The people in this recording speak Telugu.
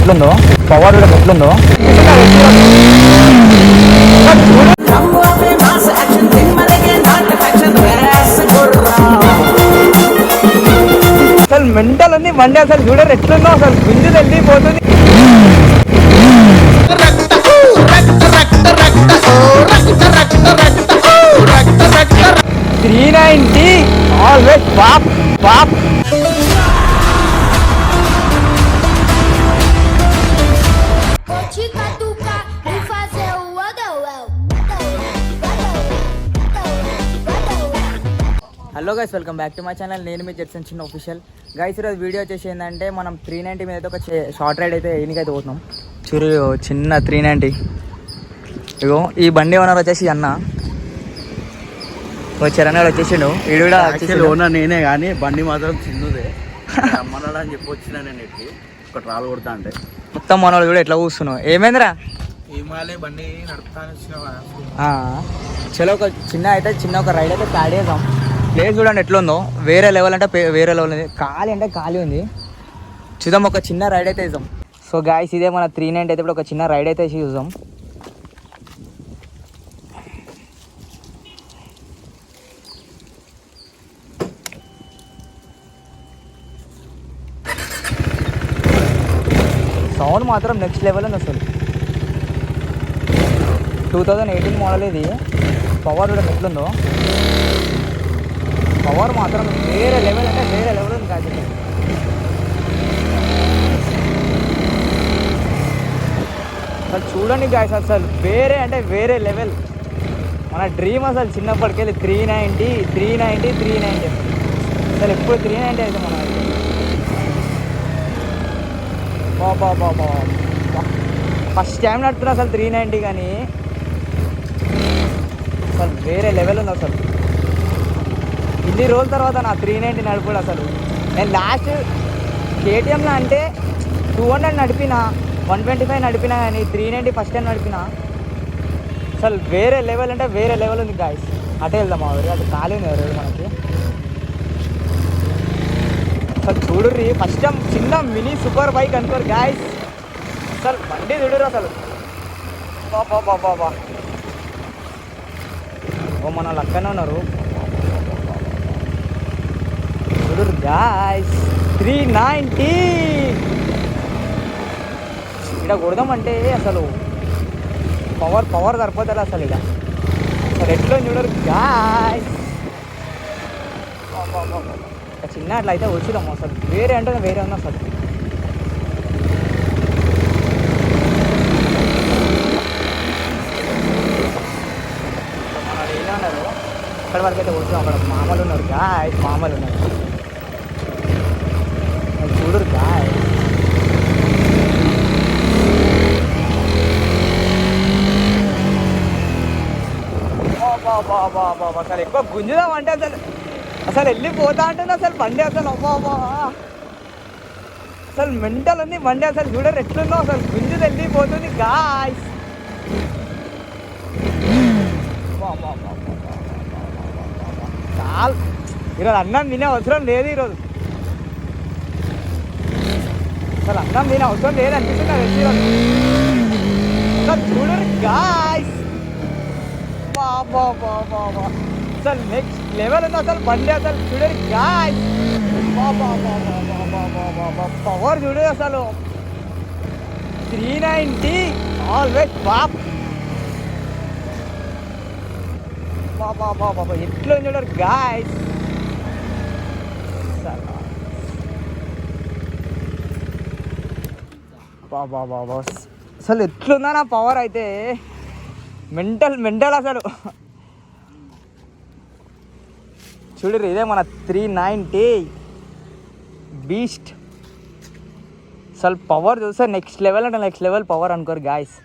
ఎట్లుందో, పవర్ చూడండి ఎట్లుందో. అసలు మెంటల్ ఉంది బండి, అసలు చూడరు ఎట్లుందో, అసలు గుంజు వెళ్ళిపోతుంది. 390 always pop pop. Hello guys, welcome back to my channel. నేను మీ జెట్సన్ చిన్న ఆఫీషియల్. గైస్ ఈరోజు వీడియో వచ్చేసి ఏంటంటే మనం 390 మీద అయితే ఒక షార్ట్ రైడ్ అయితే ఎన్నికైతే పోతున్నాం. చూరు చిన్న 390. ఇగో ఈ బండి ఓనర్ వచ్చేసి అన్న చరణ్ గారు వచ్చేసిండు. వీడు కూడా ఓనర్ నేనే కానీ బండి మాత్రం చిన్నదే అమ్మనాడు అని చెప్పి వచ్చిన నేను ఎట్టి ఒక ట్రాల్ కొడతా అంటే మొత్తం మనోడు కూడా ఎట్లా కూస్తున్నావు. ఏమైందిరా? హిమాలయ బండి నడుపుతాను చలో ఒక చిన్న ఒక రైడ్ అయితే స్టార్ట్ చేద్దాం. ప్లేస్ చూడండి ఎట్లా ఉందో, వేరే లెవెల్ అంటే వేరే లెవెల్ ఉంది. ఖాళీ అంటే ఖాళీ ఉంది. చూద్దాం, ఒక చిన్న రైడ్ అయితే వేద్దాం. సో గాయస్ ఇదే మన 390 అయితే ఇప్పుడు ఒక చిన్న రైడ్ అయితే చూద్దాం. సౌండ్ మాత్రం నెక్స్ట్ లెవెల్ ఉంది అసలు. 2018 మోడల్ ఇది. పవర్ కూడా ఎట్లుందో, పవర్ మాత్రం వేరే లెవెల్ అంటే వేరే లెవెల్ ఉంది కాదు. అసలు చూడండి గాయస్, అసలు వేరే అంటే వేరే లెవెల్. మన డ్రీమ్ అసలు చిన్నప్పటికెళ్ళి 390 అసలు ఎప్పుడు 390 అయితే మన బాబా ఫస్ట్ టైం నడుతున్నా అసలు 390. కానీ అసలు వేరే లెవెల్ ఉంది అసలు. ఇన్ని రోజుల తర్వాత నా 390 నడుపుడు అసలు. నేను లాస్ట్ కేటీఎంలో అంటే 200 నడిపిన, 125 నడిపినా, కానీ 390 ఫస్ట్ టైం నడిపిన. అసలు వేరే లెవెల్ అంటే వేరే లెవెల్ ఉంది గాయస్. అటే వెళ్దాం ఎవరు, అది ఖాళీ ఉంది ఎవరు మనకి. అసలు చూడుర్రి, ఫస్ట్ టైం చిన్న మినీ సూపర్ బైక్ అనుకోరు గాయస్. అసలు బండి చూడరు అసలు. బాబా ఓ మన లక్కనే ఉన్నారు. చూడురు గాయస్ 390 ఇక్కడ కొడదామంటే అసలు పవర్ సరిపోతుంది అసలు. ఇక అసలు ఎట్లో చూడరు గాయస్. చిన్న అట్లా అయితే వచ్చిదాము. అసలు వేరే అంటే వేరే ఉంది అసలు. మన ఏదో ఉన్నారు అక్కడ వరకు అయితే వచ్చాం. అక్కడ మామలు ఉన్నారు గాయస్, మామలు ఉన్నారు. చూడరు గాయస్. బాబా అసలు ఎక్కువ గుంజుదాం అంటే అసలు వెళ్ళిపోతా అంటుంది అసలు బండి. అసలు అబ్బా అసలు మెంటల్ ఉంది బండి. అసలు చూడరు ఎట్లుందో, అసలు గుంజు వెళ్ళిపోతుంది గాయస్. చాలా ఈరోజు అన్నం తినే అవసరం లేదు. ఈరోజు అసలు అన్నం తినే అవసరం లేదు అనిపిస్తుంది నాకు ఈరోజు. అసలు చూడరు గాయస్. బాబా అసలు నెక్స్ట్ లెవెల్ ఉంది అసలు బండి. అసలు చూడరు గాయస్. బాబా పవర్ చూడరు అసలు. 390 ఆల్వేస్ పాప్. బాబా ఎట్లా చూడరు గాయస్. బాబా అసలు ఎట్లుందా నా పవర్ అయితే. మెంటల్ అసలు. చూడరు ఇదే మన 390 బీస్ట్. అసలు పవర్ చూస్తే నెక్స్ట్ లెవెల్ అంటే నెక్స్ట్ లెవెల్ పవర్ అనుకోరు గాయస్.